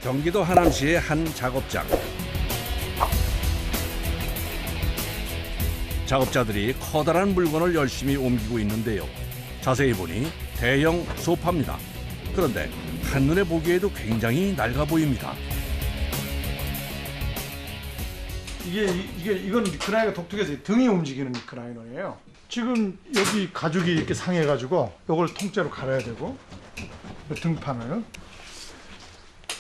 경기도 하남시의 한 작업장. 작업자들이 커다란 물건을 열심히 옮기고 있는데요. 자세히 보니 대형 소파입니다. 그런데 한눈에 보기에도 굉장히 낡아 보입니다. 이건 리크라이너가 독특해서 등이 움직이는 리크라이너예요. 지금 여기 가죽이 이렇게 상해가지고 이걸 통째로 갈아야 되고 등판을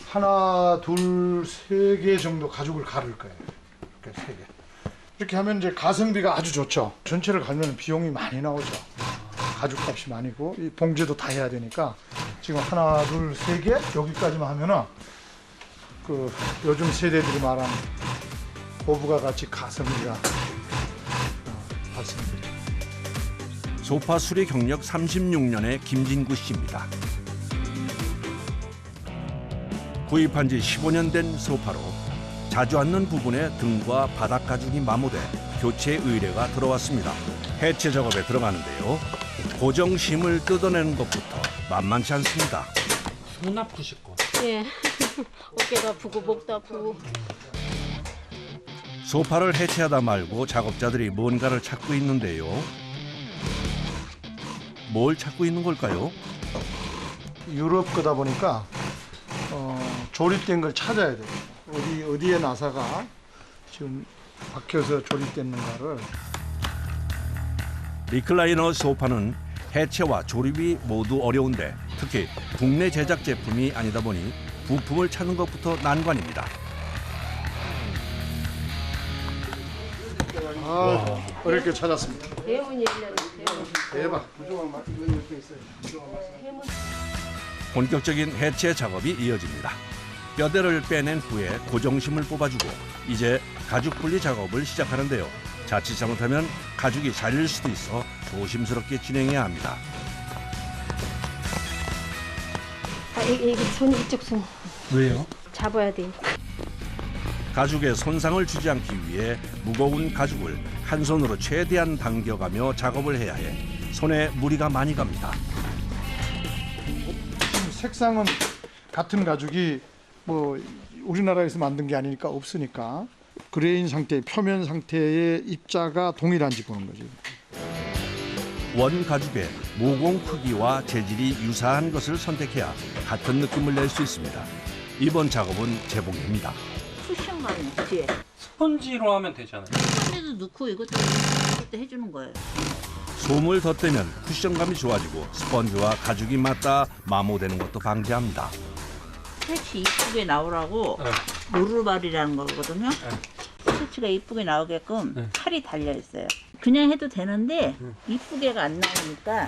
하나, 둘, 세 개 정도 가죽을 가를 거예요. 이렇게 세 개. 이렇게 하면 이제 가성비가 아주 좋죠. 전체를 갈면 비용이 많이 나오죠. 가죽값이 많이고 이 봉제도 다 해야 되니까 지금 하나, 둘, 세 개 여기까지만 하면은 그 요즘 세대들이 말하는 고부가 같이 가성비가 발생되죠. 소파 수리 경력 36년의 김진구 씨입니다. 구입한 지 15년 된 소파로 자주 앉는 부분에 등과 바닥 가죽이 마모돼 교체 의뢰가 들어왔습니다. 해체 작업에 들어가는데요. 고정심을 뜯어내는 것부터 만만치 않습니다. 손 아프실 것. 예. 어깨가 아프고 목도 아프고. 소파를 해체하다 말고 작업자들이 뭔가를 찾고 있는데요. 뭘 찾고 있는 걸까요? 유럽 거다 보니까 조립된 걸 찾아야 돼요. 어디에 나사가 지금 박혀서 조립됐는가를. 리클라이너 소파는 해체와 조립이 모두 어려운데 특히 국내 제작 제품이 아니다 보니 부품을 찾는 것부터 난관입니다. 어렵게 찾았습니다. 대문이 열렸어요. 대박. 본격적인 해체 작업이 이어집니다. 뼈대를 빼낸 후에 고정심을 뽑아주고 이제 가죽 분리 작업을 시작하는데요. 자칫 잘못하면 가죽이 잘릴 수도 있어 조심스럽게 진행해야 합니다. 이게 손 이쪽 손 왜요? 잡아야 돼. 가죽에 손상을 주지 않기 위해 무거운 가죽을 한 손으로 최대한 당겨가며 작업을 해야 해 손에 무리가 많이 갑니다. 지금 색상은 같은 가죽이 뭐 우리나라에서 만든 게 아니니까 없으니까 그레인 상태, 표면 상태의 입자가 동일한지 보는 거죠. 원 가죽에 모공 크기와 재질이 유사한 것을 선택해야 같은 느낌을 낼 수 있습니다. 이번 작업은 재봉입니다. 쿠션만 뒤에 스펀지로 하면 되잖아요. 스펀지도 넣고 이것도 해주는 거예요. 솜을 덧대면 쿠션감이 좋아지고 스펀지와 가죽이 맞닿아 마모되는 것도 방지합니다. 스테치 이쁘게 나오라고 노루발이라는 거거든요. 스테치가 이쁘게 나오게끔 칼이 달려 있어요. 그냥 해도 되는데 이쁘게가 안 나오니까.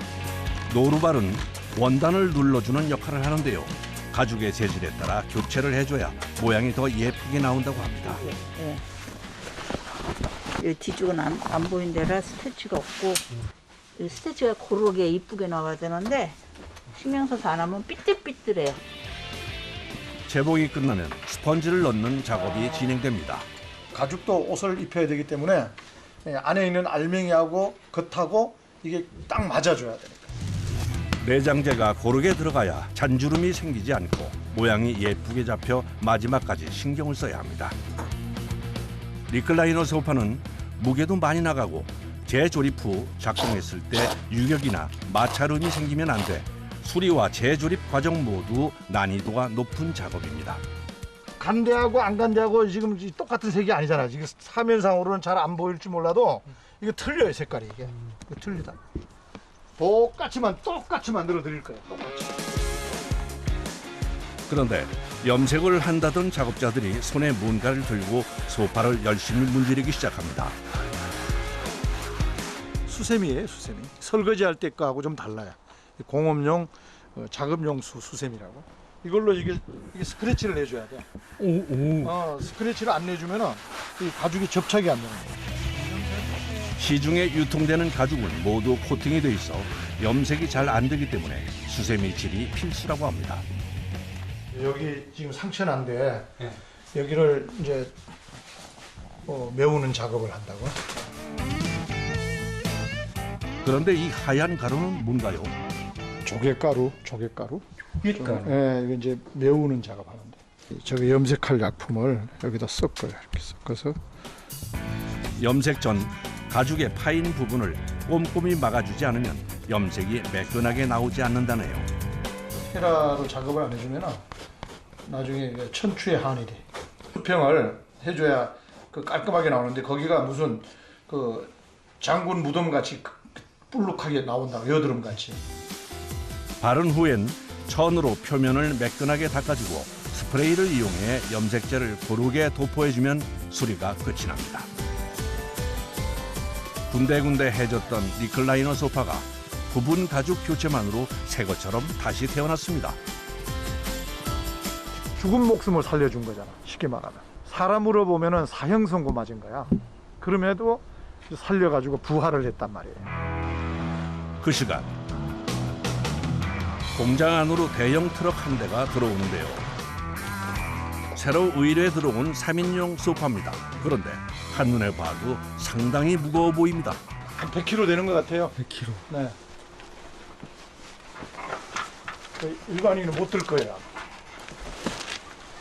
노루발은 원단을 눌러주는 역할을 하는데요. 가죽의 재질에 따라 교체를 해줘야 모양이 더 예쁘게 나온다고 합니다. 예. 이 뒤쪽은 안 보이는 데라 스테치가 없고 이 스테치가 고르게 이쁘게 나와야 되는데 신경 써서 안 하면 삐뚤삐뚤해요. 재봉이 끝나면 스펀지를 넣는 작업이 진행됩니다. 가죽도 옷을 입혀야 되기 때문에 안에 있는 알맹이하고 겉하고 이게 딱 맞아줘야 되니까. 내장재가 고르게 들어가야 잔주름이 생기지 않고 모양이 예쁘게 잡혀 마지막까지 신경을 써야 합니다. 리클라이너 소파는 무게도 많이 나가고 재조립 후 작동했을 때 유격이나 마찰음이 생기면 안 돼 수리와 재조립 과정 모두 난이도가 높은 작업입니다. 간대하고 안 간대하고 지금 똑같은 색이 아니잖아. 지금 사면상으로는 잘 안 보일지 몰라도 이거 틀려요, 색깔이 이게. 이거 틀리다. 똑같이 만들어 드릴 거예요. 똑같이. 그런데 염색을 한다던 작업자들이 손에 뭔가를 들고 소파를 열심히 문지르기 시작합니다. 수세미예요, 수세미. 설거지할 때 거하고 좀 달라요. 공업용, 작업용 수세미라고. 이걸로 이게 스크래치를 내줘야 돼. 스크래치를 안 내주면은 이 가죽이 접착이 안 되는 거예요. 시중에 유통되는 가죽은 모두 코팅이 돼 있어 염색이 잘 안 되기 때문에 수세미 질이 필수라고 합니다. 여기 지금 상처난데 여기를 이제 메우는 작업을 한다고. 그런데 이 하얀 가루는 뭔가요? 조개가루. 밀가루. 예, 이거 이제 메우는 작업하는데. 저기 염색할 약품을 여기다 섞어요. 이렇게 섞어서 염색 전 가죽의 파인 부분을 꼼꼼히 막아주지 않으면 염색이 매끈하게 나오지 않는다네요. 헤라로 작업을 안 해주면 나중에 이게 천추의 한이 돼. 수평을 해줘야 그 깔끔하게 나오는데 거기가 무슨 그 장군 무덤 같이 불룩하게 나온다. 여드름 같이. 바른 후엔 천으로 표면을 매끈하게 닦아주고 스프레이를 이용해 염색제를 고르게 도포해주면 수리가 끝이 납니다. 군데군데 해졌던 리클라이너 소파가 부분 가죽 교체만으로 새 것처럼 다시 태어났습니다. 죽은 목숨을 살려준 거잖아. 쉽게 말하면. 사람으로 보면은 사형선고 맞은 거야. 그럼에도 살려가지고 부활을 했단 말이에요. 그 시간 공장 안으로 대형 트럭 한 대가 들어오는데요. 새로 의뢰 들어온 3인용 소파입니다. 그런데 한눈에 봐도 상당히 무거워 보입니다. 한 100kg 되는 것 같아요. 100kg. 네. 일반인은 못 들 거예요.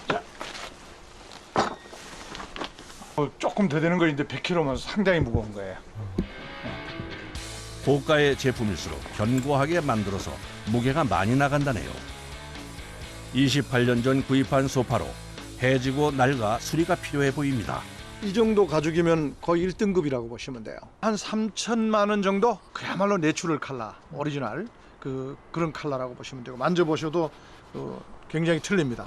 자. 조금 더 되는 거인데 100kg면 상당히 무거운 거예요. 고가의 제품일수록 견고하게 만들어서 무게가 많이 나간다네요. 28년 전 구입한 소파로 해지고 낡아 수리가 필요해 보입니다. 이 정도 가죽이면 거의 1등급이라고 보시면 돼요. 한 3천만 원 정도? 그야말로 내추럴 컬러, 오리지널 그런 컬러라고 보시면 되고 만져보셔도 굉장히 틀립니다.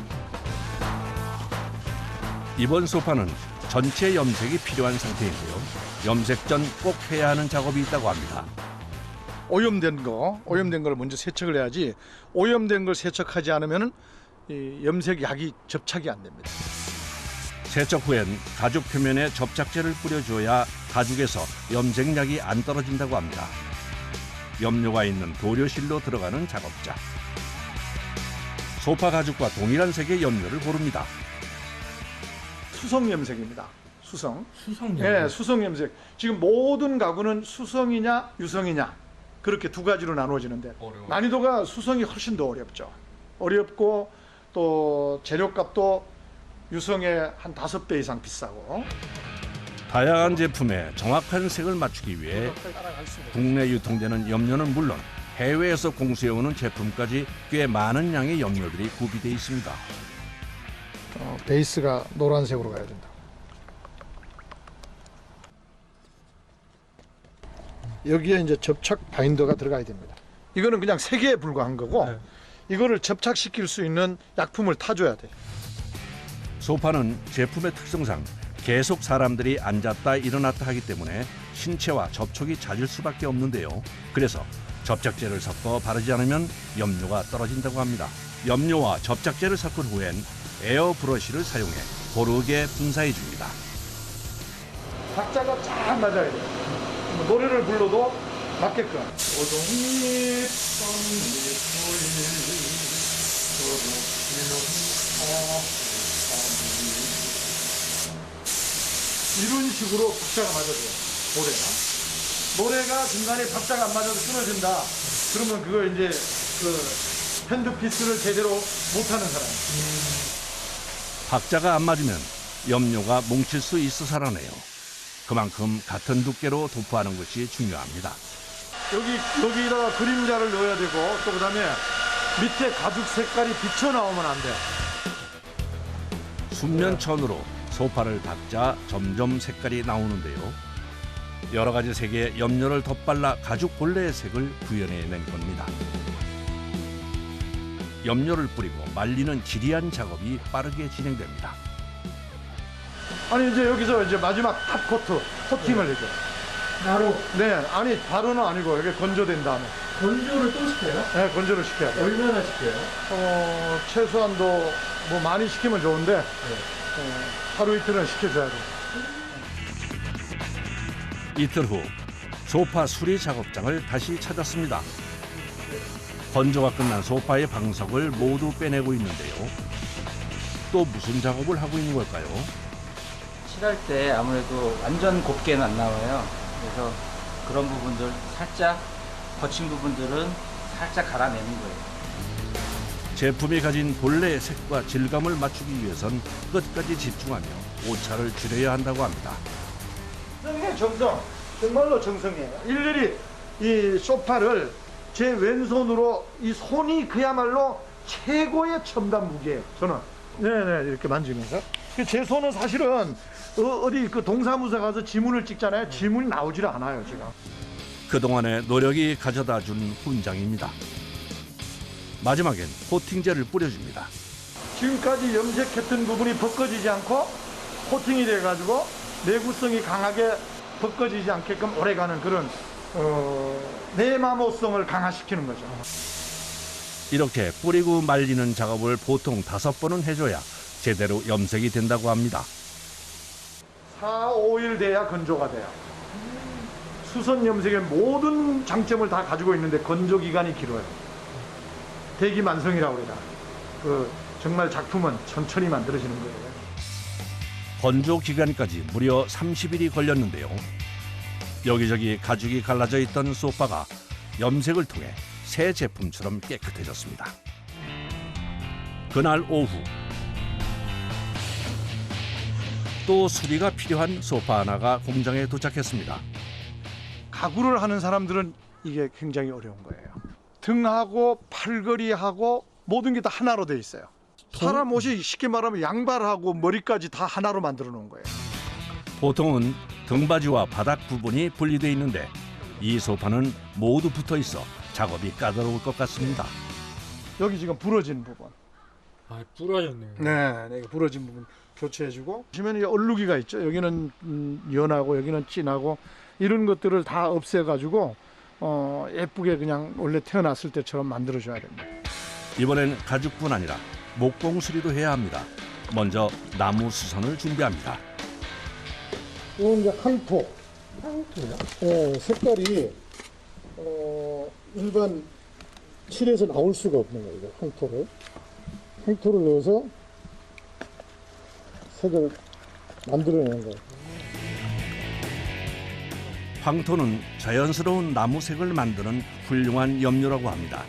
이번 소파는 전체 염색이 필요한 상태인데요. 염색 전 꼭 해야 하는 작업이 있다고 합니다. 오염된 걸 먼저 세척을 해야지 오염된 걸 세척하지 않으면 염색 약이 접착이 안 됩니다. 세척 후엔 가죽 표면에 접착제를 뿌려줘야 가죽에서 염색약이 안 떨어진다고 합니다. 염료가 있는 도료실로 들어가는 작업자. 소파 가죽과 동일한 색의 염료를 고릅니다. 수성 염색입니다. 수성. 수성염. 네, 수성 염색. 지금 모든 가구는 수성이냐 유성이냐 그렇게 두 가지로 나누어지는데 어려워요. 난이도가 수성이 훨씬 더 어렵죠. 어렵고 또 재료값도 유성의 한 5배 이상 비싸고. 다양한 제품에 정확한 색을 맞추기 위해 국내 유통되는 염료는 물론 해외에서 공수해오는 제품까지 꽤 많은 양의 염료들이 구비되어 있습니다. 베이스가 노란색으로 가야 된다. 여기에 이제 접착 바인더가 들어가야 됩니다. 이거는 그냥 색에 불과한 거고 네. 이거를 접착시킬 수 있는 약품을 타줘야 돼. 소파는 제품의 특성상 계속 사람들이 앉았다 일어났다 하기 때문에 신체와 접촉이 잦을 수밖에 없는데요. 그래서 접착제를 섞어 바르지 않으면 염료가 떨어진다고 합니다. 염료와 접착제를 섞은 후엔 에어 브러쉬를 사용해 고르게 분사해 줍니다. 박자가 쫙 맞아야 돼. 노래를 불러도 맞게끔. 오동잎 꽃잎 이런 식으로 박자가 맞아줘요. 노래가 중간에 박자가 안 맞아서 끊어진다. 그러면 그거 이제 그 핸드피스를 제대로 못하는 사람. 박자가 안 맞으면 염료가 뭉칠 수 있어서라네요. 그만큼 같은 두께로 도포하는 것이 중요합니다. 여기다가 그림자를 넣어야 되고 또 그다음에 밑에 가죽 색깔이 비쳐 나오면 안 돼. 순면천으로 소파를 닦자 점점 색깔이 나오는데요. 여러 가지 색의 염료를 덧발라 가죽 본래의 색을 구현해낸 겁니다. 염료를 뿌리고 말리는 지리한 작업이 빠르게 진행됩니다. 아니 이제 여기서 이제 마지막 탑 코트 코팅을 해줘. 바로 네, 아니 바로는 아니고 이게 건조된 다음에. 건조를 또 시켜요? 네, 건조를 시켜야 돼. 얼마나 시켜요? 최소한도 뭐 많이 시키면 좋은데 하루 이틀은 시켜줘야 돼. 이틀 후 소파 수리 작업장을 다시 찾았습니다. 건조가 끝난 소파의 방석을 모두 빼내고 있는데요. 또 무슨 작업을 하고 있는 걸까요? 칠할 때 아무래도 완전 곱게는 안 나와요. 그래서 그런 부분들 살짝 거친 부분들은 살짝 갈아내는 거예요. 제품이 가진 본래의 색과 질감을 맞추기 위해선 끝까지 집중하며 오차를 줄여야 한다고 합니다. 정성이에요, 정성. 정말로 정성이에요. 일일이 이 소파를 제 왼손으로 이 손이 그야말로 최고의 첨단 무기예요. 저는 네네 이렇게 만지면서 제 손은 사실은 어디 그 동사무소 가서 지문을 찍잖아요. 지문이 나오질 않아요 지금. 그동안의 노력이 가져다 준 훈장입니다. 마지막엔 코팅제를 뿌려줍니다. 지금까지 염색했던 부분이 벗겨지지 않고 코팅이 돼가지고 내구성이 강하게 벗겨지지 않게끔 오래가는 그런 내마모성을 강화시키는 거죠. 이렇게 뿌리고 말리는 작업을 보통 5번은 해줘야 제대로 염색이 된다고 합니다. 4, 5일 돼야 건조가 돼요. 수선 염색의 모든 장점을 다 가지고 있는데 건조 기간이 길어요. 대기만성이라고 그래요. 정말 작품은 천천히 만들어지는 거예요. 건조 기간까지 무려 30일이 걸렸는데요. 여기저기 가죽이 갈라져 있던 소파가 염색을 통해 새 제품처럼 깨끗해졌습니다. 그날 오후 또 수리가 필요한 소파 하나가 공장에 도착했습니다. 가구를 하는 사람들은 이게 굉장히 어려운 거예요. 등하고 팔걸이하고 모든 게 다 하나로 돼 있어요. 사람 옷이 쉽게 말하면 양발하고 머리까지 다 하나로 만들어 놓은 거예요. 보통은 등받이와 바닥 부분이 분리되어 있는데 이 소파는 모두 붙어 있어 작업이 까다로울 것 같습니다. 여기 지금 부러진 부분. 아, 부러졌네요. 네, 이거 부러진 부분 교체해주고. 보시면 이 얼룩이가 있죠. 여기는 연하고 여기는 진하고 이런 것들을 다 없애가지고 예쁘게 그냥 원래 태어났을 때처럼 만들어줘야 됩니다. 이번엔 가죽뿐 아니라 목공 수리도 해야 합니다. 먼저 나무 수선을 준비합니다. 이건 이제 황토. 황토요? 네, 색깔이 일반 칠에서 나올 수가 없는 거예요. 이거 황토를. 황토를 넣어서 색을 만들어내는 거예요. 황토는 자연스러운 나무색을 만드는 훌륭한 염료라고 합니다.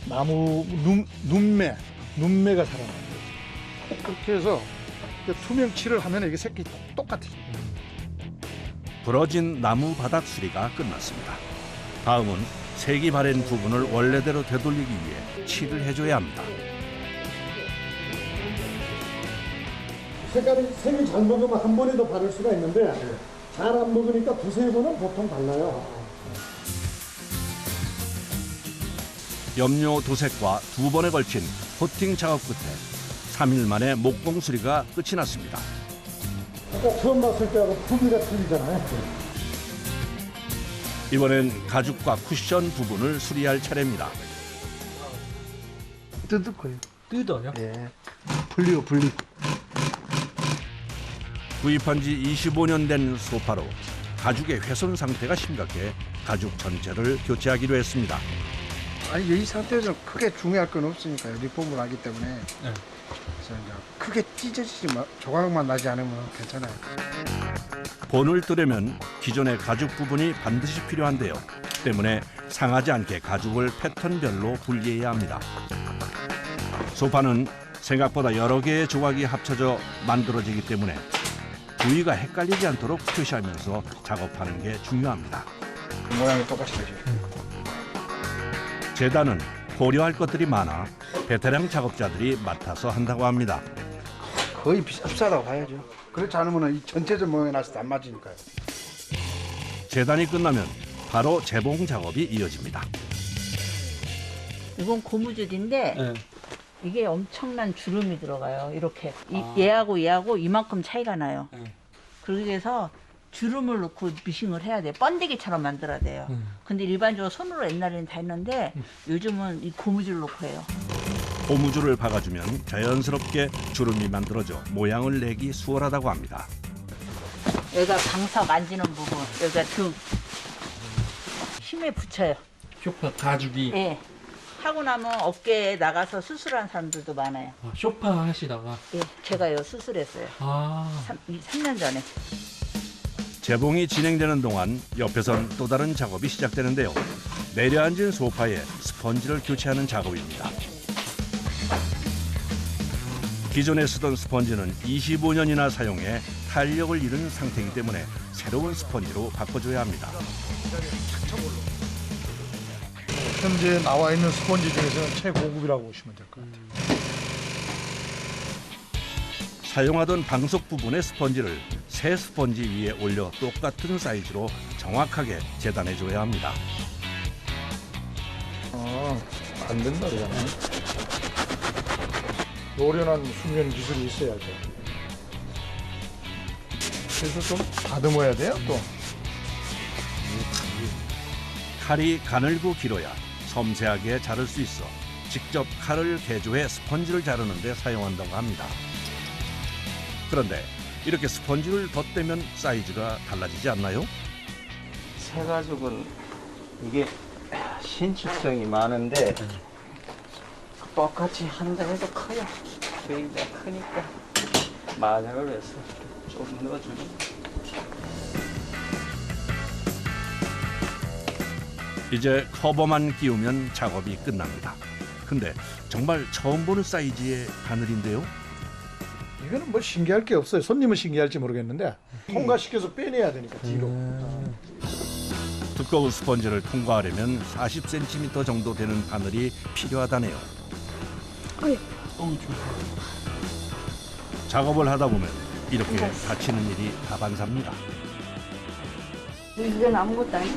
나무 눈매가 살아나는 거죠. 그렇게 해서 투명 칠을 하면 이게 색이 똑같아요. 부러진 나무 바닥 수리가 끝났습니다. 다음은 색이 바랜 부분을 원래대로 되돌리기 위해 칠을 해줘야 합니다. 색이 잘 먹으면 한 번에도 바를 수가 있는데 잘 안 먹으니까 두세 번은 보통 발라요. 염료 도색과 2번에 걸친 코팅 작업 끝에 3일 만에 목공 수리가 끝이 났습니다. 아까 처음 봤을 때하고 품위가 틀리잖아요. 이번엔 가죽과 쿠션 부분을 수리할 차례입니다. 뜯을 거예요. 뜯어요? 예. 분리요. 구입한 지 25년 된 소파로 가죽의 훼손 상태가 심각해 가죽 전체를 교체하기로 했습니다. 아니 이 상태에서 크게 중요할 건 없으니까요. 리폼을 하기 때문에. 네. 그래서 이제 크게 찢어지지 조각만 나지 않으면 괜찮아요. 본을 뜨려면 기존의 가죽 부분이 반드시 필요한데요. 때문에 상하지 않게 가죽을 패턴별로 분리해야 합니다. 소파는 생각보다 여러 개의 조각이 합쳐져 만들어지기 때문에 부위가 헷갈리지 않도록 표시하면서 작업하는 게 중요합니다. 모양이 똑같이 되죠. 재단은 고려할 것들이 많아 베테랑 작업자들이 맡아서 한다고 합니다. 거의 비슷하다고 봐야죠. 그렇지 않으면 이 전체적 모양이 나서 안 맞으니까요. 재단이 끝나면 바로 재봉 작업이 이어집니다. 이건 고무줄인데 네. 이게 엄청난 주름이 들어가요. 이렇게 얘하고 이만큼 차이가 나요. 네. 그러기 위해서 주름을 넣고 미싱을 해야 돼요. 번데기처럼 만들어야 돼요. 근데 일반적으로 손으로 옛날에는 다 했는데 요즘은 이 고무줄 넣고 해요. 고무줄을 박아주면 자연스럽게 주름이 만들어져 모양을 내기 수월하다고 합니다. 여기가 방사 만지는 부분, 여기가 등 힘에 붙여요. 쇼파 가죽이 예. 하고 나면 어깨에 나가서 수술한 사람들도 많아요. 쇼파 하시다가 예, 제가요 수술했어요. 3년 전에. 재봉이 진행되는 동안 옆에선 또 다른 작업이 시작되는데요. 내려앉은 소파에 스펀지를 교체하는 작업입니다. 기존에 쓰던 스펀지는 25년이나 사용해 탄력을 잃은 상태이기 때문에 새로운 스펀지로 바꿔줘야 합니다. 현재 나와 있는 스펀지 중에서는 최고급이라고 보시면 될 것 같아요. 사용하던 방석 부분의 스펀지를 새 스펀지 위에 올려 똑같은 사이즈로 정확하게 재단해줘야 합니다. 안 된다 그러잖아요. 노련한 숙련 기술이 있어야죠. 그래서 좀 다듬어야 돼요 또. 칼이 가늘고 길어야 섬세하게 자를 수 있어 직접 칼을 개조해 스펀지를 자르는 데 사용한다고 합니다. 그런데 이렇게 스펀지를 덧대면 사이즈가 달라지지 않나요? 새가죽은 이게 신축성이 많은데 똑같이 한다 해도 커요. 굉장히 크니까 마작을 해서 좀 넣어주고. 이제 커버만 끼우면 작업이 끝납니다. 근데 정말 처음 보는 사이즈의 바늘인데요. 이거는 뭐 신기할 게 없어요. 손님은 신기할지 모르겠는데 통과시켜서 빼내야 되니까 뒤로. 두꺼운 스펀지를 통과하려면 40cm 정도 되는 바늘이 필요하다네요. 작업을 하다 보면 이렇게 다치는 일이 다반사입니다. 이건 아무것도 아니야.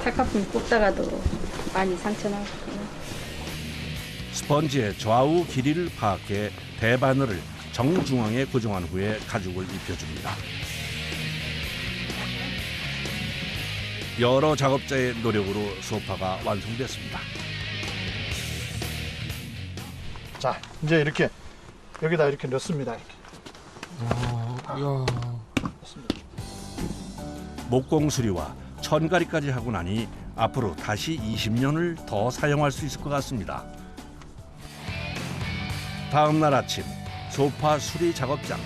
칼카품 꽂다가도 많이 상처나거든요. 스펀지의 좌우 길이를 파악해 대바늘을 정중앙에 고정한 후에 가죽을 입혀줍니다. 여러 작업자의 노력으로 소파가 완성됐습니다. 자, 이제 이렇게 여기다 이렇게 넣습니다. 이렇게. 이야. 목공 수리와 천가리까지 하고 나니 앞으로 다시 20년을 더 사용할 수 있을 것 같습니다. 다음 날 아침 소파 수리 작업장.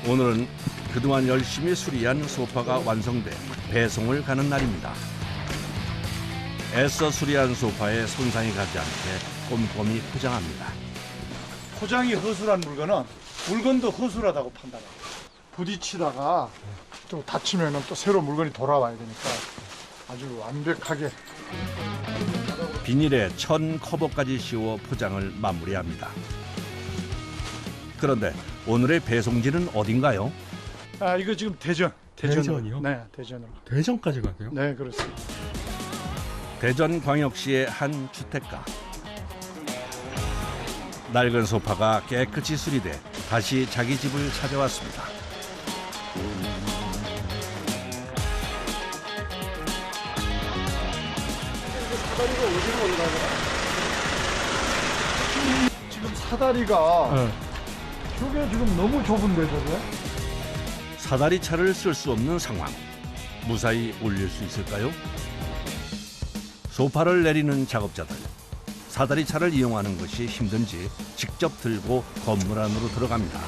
오늘은 그동안 열심히 수리한 소파가 완성돼 배송을 가는 날입니다. 애써 수리한 소파에 손상이 가지 않게 꼼꼼히 포장합니다. 포장이 허술한 물건은 물건도 허술하다고 판단해요. 부딪히다가 또 다치면은 또 새로 물건이 돌아와야 되니까 아주 완벽하게. 비닐에 천 커버까지 씌워 포장을 마무리합니다. 그런데 오늘의 배송지는 어딘가요? 아, 이거 지금 대전. 대전이요? 네, 대전으로. 대전까지 가세요? 네, 그렇습니다. 대전광역시의 한 주택가. 낡은 소파가 깨끗이 수리돼 다시 자기 집을 찾아왔습니다. 지금 사다리가 저게 지금 너무 좁은데 저게? 사다리 차를 쓸 수 없는 상황. 무사히 올릴 수 있을까요? 소파를 내리는 작업자들. 사다리 차를 이용하는 것이 힘든지 직접 들고 건물 안으로 들어갑니다.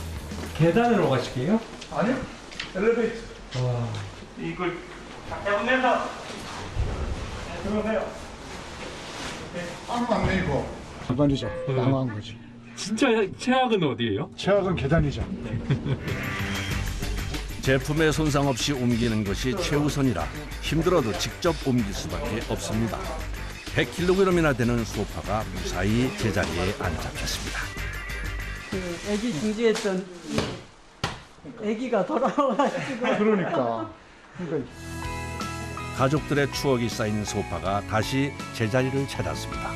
계단으로 가실게요? 아니요, 엘리베이터. 와. 이걸 해보면서 들어오세요. 안 내고. 계단이죠. 양호한 거지. 진짜 최악은 어디예요? 최악은 계단이죠. 제품에 손상 없이 옮기는 것이 최우선이라 힘들어도 직접 옮길 수밖에 없습니다. 100kg이나 되는 소파가 무사히 제자리에 안착했습니다. 그 애기 중지했던 애기가 돌아와가지고 그러니까. 가족들의 추억이 쌓인 소파가 다시 제자리를 찾았습니다.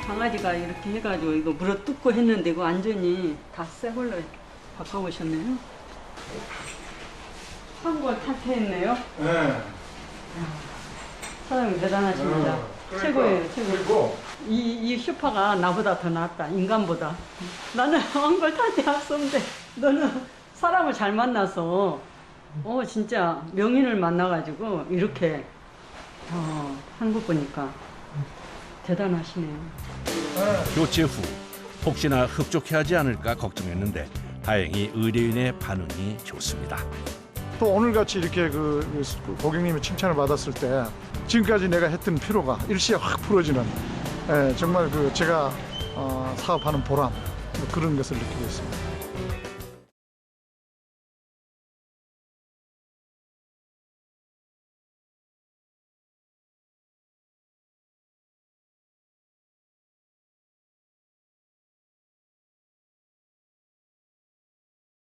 강아지가 이렇게 해가지고 이거 물어 뜯고 했는데 이거 완전히 다 새 걸로 바꿔오셨네요. 한골 탈퇴했네요. 네. 사장님 대단하십니다. 최고예요, 최고. 그리고 이 슈퍼가 나보다 더 낫다, 인간보다. 나는 한골 탈퇴했었는데 너는 사람을 잘 만나서 진짜 명인을 만나가지고 이렇게 한 거 보니까 대단하시네요. 교체 후 혹시나 흡족해하지 않을까 걱정했는데 다행히 의뢰인의 반응이 좋습니다. 또 오늘같이 이렇게 그 고객님의 칭찬을 받았을 때 지금까지 내가 했던 피로가 일시에 확 풀어지는 정말 그 제가 사업하는 보람 그런 것을 느끼고 있습니다.